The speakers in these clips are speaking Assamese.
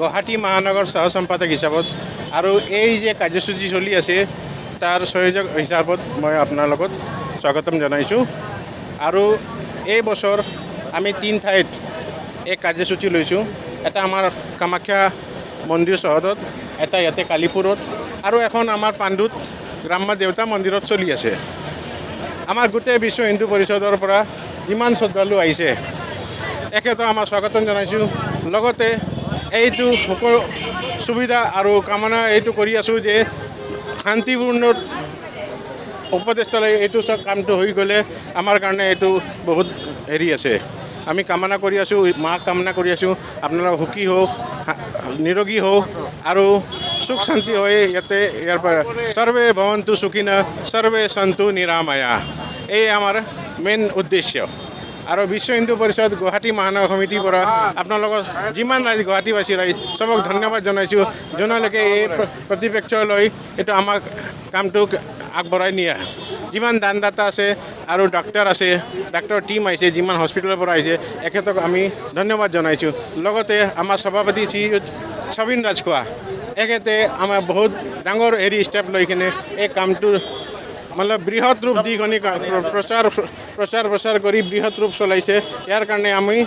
গুৱাহাটী মহানগৰ সহ সম্পাদক হিচাপত আৰু এই যে কাৰ্যসূচী চলি আছে তাৰ সংযোজক হিচাপত মই আপোনাৰ লগত স্বাগতম জনাইছোঁ। আৰু এই বছৰ আমি 3 ঠাইত এই কাৰ্যসূচী লৈছোঁ। এটা আমাৰ কামাখ্যা মন্দিৰ চহৰত, এটা ইয়াতে কালীপুৰত আৰু এখন আমাৰ পাণ্ডুত গ্ৰাম্য দেৱতা মন্দিৰত চলি আছে। আমাৰ গোটেই বিশ্ব হিন্দু পৰিষদৰ পৰা যিমান শ্ৰদ্ধালু আহিছে এখেতক আমাৰ স্বাগতম জনাইছোঁ। লগতে এইটো সকলো সুবিধা আৰু কামনা এইটো কৰি আছোঁ যে শান্তিপূৰ্ণ উপদেষ্টালয় এইটো কামটো হৈ গ'লে আমাৰ কাৰণে এইটো বহুত হেৰি আছে। আমি কামনা কৰি আছোঁ, মাক কামনা কৰি আছোঁ আপোনালোক সুখী হওক, নিৰোগী হওক আৰু সুখ শান্তি হৈ ইয়াতে ইয়াৰ পৰা সৰ্বে ভৱন্তু সুখিনঃ সৰ্বে সন্তু নিৰাময়া, এই আমাৰ মেইন উদ্দেশ্য। আৰু বিশ্ব হিন্দু পৰিষদ গুৱাহাটী মহানগৰ সমিতিৰ পৰা আপোনালোকৰ যিমান ৰাইজ গুৱাহাটীবাসী ৰাইজ চবক ধন্যবাদ জনাইছোঁ, যোনলৈকে এই প্ৰতিপক্ষ লৈ এইটো আমাক কামটোক আগবঢ়াই নিয়ে। যিমান দানদাতা আছে আৰু ডাক্তৰ আছে, ডাক্তৰ টীম আহিছে, যিমান হস্পিটেলৰ পৰা আহিছে এখেতক আমি ধন্যবাদ জনাইছোঁ। লগতে আমাৰ সভাপতি শ্ৰী ছবিন ৰাজখোৱা এখেতে আমাৰ বহুত ডাঙৰ ষ্টেপ লৈ কিনে এই কামটো মানে বৃহৎ ৰূপ দি কিনে প্ৰচাৰ কৰি বৃহৎ ৰূপ চলাইছে। ইয়াৰ কাৰণে আমি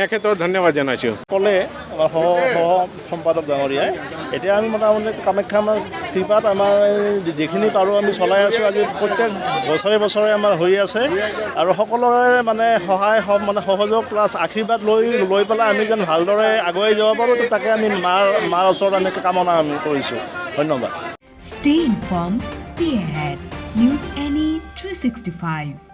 এখেতৰ ধন্যবাদ জনাইছোঁ। ক'লে আমাৰ সহ সম্পাদক ডাঙৰীয়াই, এতিয়া আমি মোটামুটি কামাখ্যা আমাৰ কৃপাত আমাৰ যিখিনি পাৰোঁ আমি চলাই আছোঁ। আজি প্ৰত্যেক বছৰে আমাৰ হৈ আছে আৰু সকলোৰে মানে সহায় সহযোগ প্লাছ আশীৰ্বাদ লৈ পেলাই আমি যেন ভালদৰে আগুৱাই যাব পাৰোঁ, তাকে আমি মাৰ ওচৰত আমি কামনা কৰিছোঁ। ধন্যবাদ। Stay informed, stay ahead. News NE 365.